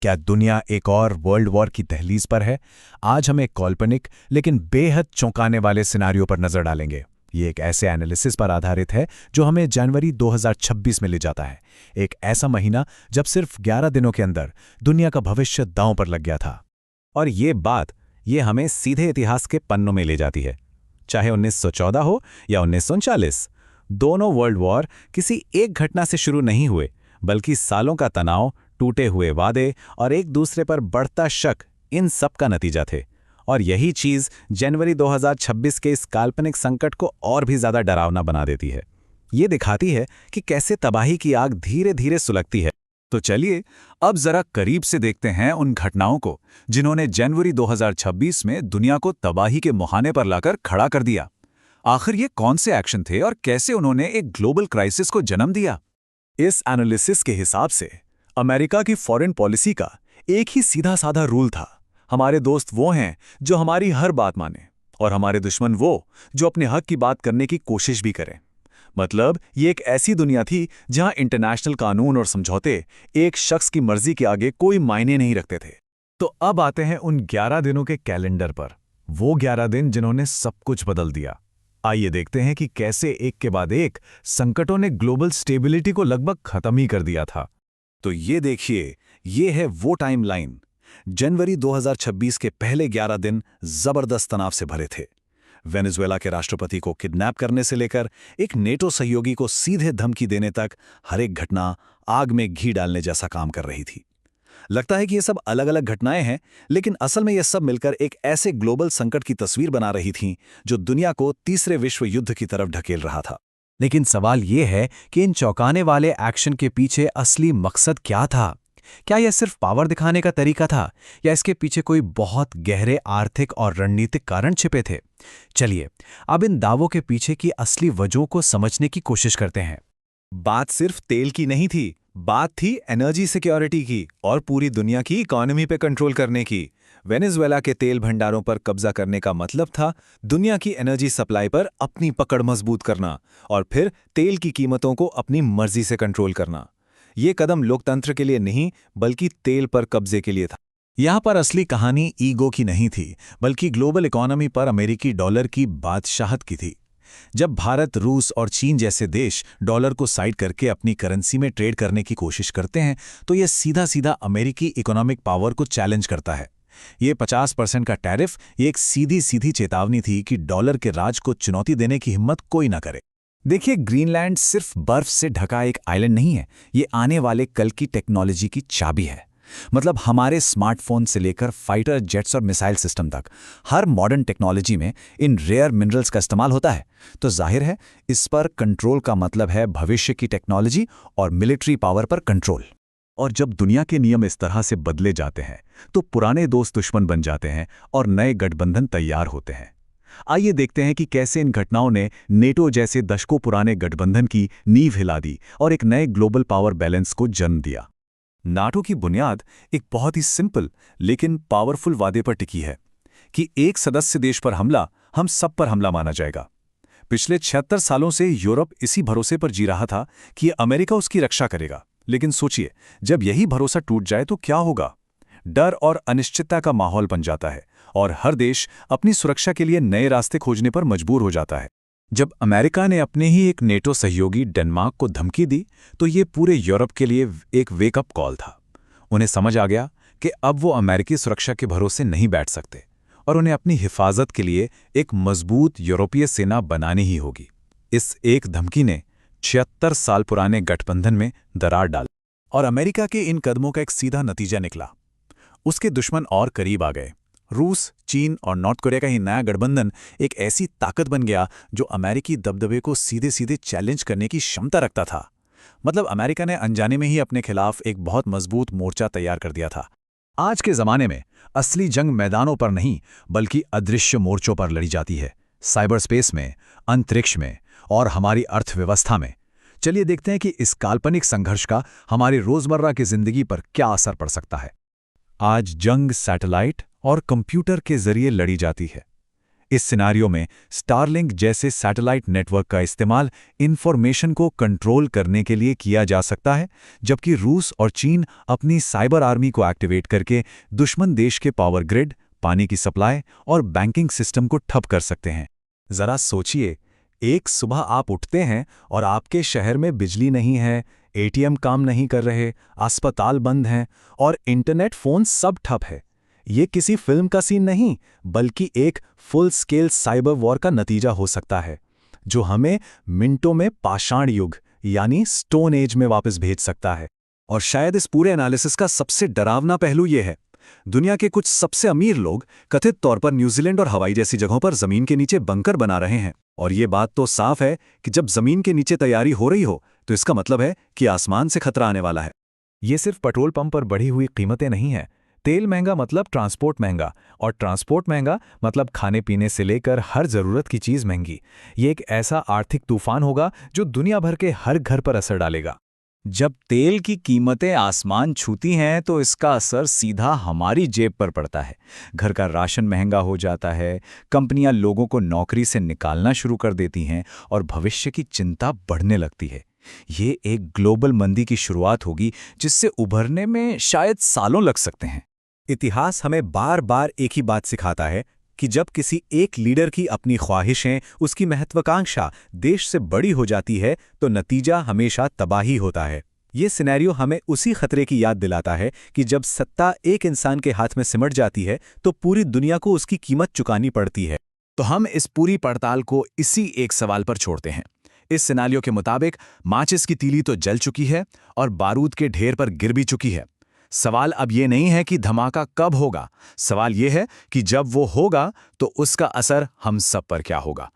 क्या दुनिया एक और वर्ल्ड वॉर की दहलीज पर है? आज हम एक काल्पनिक लेकिन बेहद चौंकाने वाले सिनारियो पर नजर डालेंगे। ये एक ऐसे एनालिसिस पर आधारित है जो हमें जनवरी 2026 में ले जाता है। एक ऐसा महीना जब सिर्फ 11 दिनों के अंदर दुनिया का भविष्य दांव पर लग गया था। और ये हमें सीधे इतिहास के पन्नों में ले जाती है। चाहे 1914 हो या 1939, दोनों वर्ल्ड वॉर किसी एक घटना से शुरू नहीं हुए, बल्कि सालों का तनाव, टूटे हुए वादे और एक दूसरे पर बढ़ता शक, इन सब का नतीजा थे। और यही चीज जनवरी 2026 के इस काल्पनिक संकट को और भी ज्यादा डरावना बना देती है। ये दिखाती है कि कैसे तबाही की आग धीरे धीरे सुलगती है। तो चलिए अब जरा करीब से देखते हैं उन घटनाओं को जिन्होंने जनवरी 2026 में दुनिया को तबाही के मुहाने पर लाकर खड़ा कर दिया। आखिर ये कौन से एक्शन थे और कैसे उन्होंने एक ग्लोबल क्राइसिस को जन्म दिया? इस एनालिसिस के हिसाब से अमेरिका की फॉरेन पॉलिसी का एक ही सीधा साधा रूल था। हमारे दोस्त वो हैं जो हमारी हर बात माने, और हमारे दुश्मन वो जो अपने हक की बात करने की कोशिश भी करें। मतलब ये एक ऐसी दुनिया थी जहां इंटरनेशनल कानून और समझौते एक शख्स की मर्जी के आगे कोई मायने नहीं रखते थे। तो अब आते हैं उन 11 दिनों के कैलेंडर पर, वो 11 दिन जिन्होंने सब कुछ बदल दिया। आइए देखते हैं कि कैसे एक के बाद एक संकटों ने ग्लोबल स्टेबिलिटी को लगभग खत्म ही कर दिया था। तो ये देखिए, ये है वो टाइमलाइन। जनवरी 2026 के पहले 11 दिन जबरदस्त तनाव से भरे थे। वेनेजुएला के राष्ट्रपति को किडनैप करने से लेकर एक नेटो सहयोगी को सीधे धमकी देने तक हर एक घटना आग में घी डालने जैसा काम कर रही थी। लगता है कि ये सब अलग अलग घटनाएं हैं, लेकिन असल में ये सब मिलकर एक ऐसे ग्लोबल संकट की तस्वीर बना रही थीं जो दुनिया को तीसरे विश्व युद्ध की तरफ ढकेल रहा था। लेकिन सवाल ये है कि इन चौंकाने वाले एक्शन के पीछे असली मकसद क्या था? क्या यह सिर्फ पावर दिखाने का तरीका था, या इसके पीछे कोई बहुत गहरे आर्थिक और रणनीतिक कारण छिपे थे? चलिए अब इन दावों के पीछे की असली वजहों को समझने की कोशिश करते हैं। बात सिर्फ तेल की नहीं थी, बात थी एनर्जी सिक्योरिटी की और पूरी दुनिया की इकोनॉमी पे कंट्रोल करने की। वेनेजुएला के तेल भंडारों पर कब्जा करने का मतलब था दुनिया की एनर्जी सप्लाई पर अपनी पकड़ मजबूत करना और फिर तेल की कीमतों को अपनी मर्जी से कंट्रोल करना। ये कदम लोकतंत्र के लिए नहीं, बल्कि तेल पर कब्जे के लिए था। यहां पर असली कहानी ईगो की नहीं थी, बल्कि ग्लोबल इकोनॉमी पर अमेरिकी डॉलर की बादशाहत की थी। जब भारत, रूस और चीन जैसे देश डॉलर को साइड करके अपनी करेंसी में ट्रेड करने की कोशिश करते हैं, तो यह सीधा सीधा अमेरिकी इकोनॉमिक पावर को चैलेंज करता है। ये 50% का टैरिफ ये एक सीधी सीधी चेतावनी थी कि डॉलर के राज को चुनौती देने की हिम्मत कोई ना करे। देखिए, ग्रीनलैंड सिर्फ बर्फ से ढका एक आइलैंड नहीं है, ये आने वाले कल की टेक्नोलॉजी की चाबी है। मतलब हमारे स्मार्टफोन से लेकर फाइटर जेट्स और मिसाइल सिस्टम तक हर मॉडर्न टेक्नोलॉजी में इन रेयर मिनरल्स का इस्तेमाल होता है। तो जाहिर है इस पर कंट्रोल का मतलब है भविष्य की टेक्नोलॉजी और मिलिट्री पावर पर कंट्रोल। और जब दुनिया के नियम इस तरह से बदले जाते हैं तो पुराने दोस्त दुश्मन बन जाते हैं और नए गठबंधन तैयार होते हैं। आइए देखते हैं कि कैसे इन घटनाओं ने नेटो जैसे दशकों पुराने गठबंधन की नींव हिला दी और एक नए ग्लोबल पावर बैलेंस को जन्म दिया। नाटो की बुनियाद एक बहुत ही सिंपल लेकिन पावरफुल वादे पर टिकी है कि एक सदस्य देश पर हमला हम सब पर हमला माना जाएगा। पिछले 76 सालों से यूरोप इसी भरोसे पर जी रहा था कि अमेरिका उसकी रक्षा करेगा। लेकिन सोचिए, जब यही भरोसा टूट जाए तो क्या होगा? डर और अनिश्चितता का माहौल बन जाता है और हर देश अपनी सुरक्षा के लिए नए रास्ते खोजने पर मजबूर हो जाता है। जब अमेरिका ने अपने ही एक नेटो सहयोगी डेनमार्क को धमकी दी, तो ये पूरे यूरोप के लिए एक वेकअप कॉल था। उन्हें समझ आ गया कि अब वो अमेरिकी सुरक्षा के भरोसे नहीं बैठ सकते और उन्हें अपनी हिफाजत के लिए एक मजबूत यूरोपीय सेना बनानी ही होगी। इस एक धमकी ने 76 साल पुराने गठबंधन में दरार डाली और अमेरिका के इन कदमों का एक सीधा नतीजा निकला। उसके दुश्मन और करीब आ गए। रूस, चीन और नॉर्थ कोरिया का ही नया गठबंधन एक ऐसी ताकत बन गया जो अमेरिकी दबदबे को सीधे सीधे चैलेंज करने की क्षमता रखता था। मतलब अमेरिका ने अनजाने में ही अपने खिलाफ एक बहुत मजबूत मोर्चा तैयार कर दिया था। आज के जमाने में असली जंग मैदानों पर नहीं, बल्कि अदृश्य मोर्चों पर लड़ी जाती है, साइबर स्पेस में, अंतरिक्ष में और हमारी अर्थव्यवस्था में। चलिए देखते हैं कि इस काल्पनिक संघर्ष का हमारी रोजमर्रा की जिंदगी पर क्या असर पड़ सकता है। आज जंग सैटेलाइट और कंप्यूटर के जरिए लड़ी जाती है। इस सिनारियो में स्टारलिंक जैसे सैटेलाइट नेटवर्क का इस्तेमाल इंफॉर्मेशन को कंट्रोल करने के लिए किया जा सकता है, जबकि रूस और चीन अपनी साइबर आर्मी को एक्टिवेट करके दुश्मन देश के पावर ग्रिड, पानी की सप्लाई और बैंकिंग सिस्टम को ठप कर सकते हैं। जरा सोचिए, एक सुबह आप उठते हैं और आपके शहर में बिजली नहीं है, एटीएम काम नहीं कर रहे, अस्पताल बंद हैं और इंटरनेट फोन सब ठप है। ये किसी फिल्म का सीन नहीं, बल्कि एक फुल स्केल साइबर वॉर का नतीजा हो सकता है, जो हमें मिनटों में पाषाण युग यानी स्टोन एज में वापस भेज सकता है। और शायद इस पूरे एनालिसिस का सबसे डरावना पहलू यह है, दुनिया के कुछ सबसे अमीर लोग कथित तौर पर न्यूजीलैंड और हवाई जैसी जगहों पर जमीन के नीचे बंकर बना रहे हैं। और ये बात तो साफ है कि जब जमीन के नीचे तैयारी हो रही हो तो इसका मतलब है कि आसमान से खतरा आने वाला है। ये सिर्फ पेट्रोल पंप पर बढ़ी हुई कीमतें नहीं हैं। तेल महंगा मतलब ट्रांसपोर्ट महंगा, और ट्रांसपोर्ट महंगा मतलब खाने पीने से लेकर हर जरूरत की चीज महंगी। ये एक ऐसा आर्थिक तूफान होगा जो दुनिया भर के हर घर पर असर डालेगा। जब तेल की कीमतें आसमान छूती हैं तो इसका असर सीधा हमारी जेब पर पड़ता है। घर का राशन महंगा हो जाता है, कंपनियां लोगों को नौकरी से निकालना शुरू कर देती हैं और भविष्य की चिंता बढ़ने लगती है। ये एक ग्लोबल मंदी की शुरुआत होगी जिससे उभरने में शायद सालों लग सकते हैं। इतिहास हमें बार बार एक ही बात सिखाता है कि जब किसी एक लीडर की अपनी ख्वाहिशें, उसकी महत्वाकांक्षा देश से बड़ी हो जाती है तो नतीजा हमेशा तबाही होता है। ये सिनेरियो हमें उसी खतरे की याद दिलाता है कि जब सत्ता एक इंसान के हाथ में सिमट जाती है तो पूरी दुनिया को उसकी कीमत चुकानी पड़ती है। तो हम इस पूरी पड़ताल को इसी एक सवाल पर छोड़ते हैं। इस सिनेरियो के मुताबिक माचिस की तीली तो जल चुकी है और बारूद के ढेर पर गिर भी चुकी है। सवाल अब ये नहीं है कि धमाका कब होगा, सवाल ये है कि जब वो होगा तो उसका असर हम सब पर क्या होगा।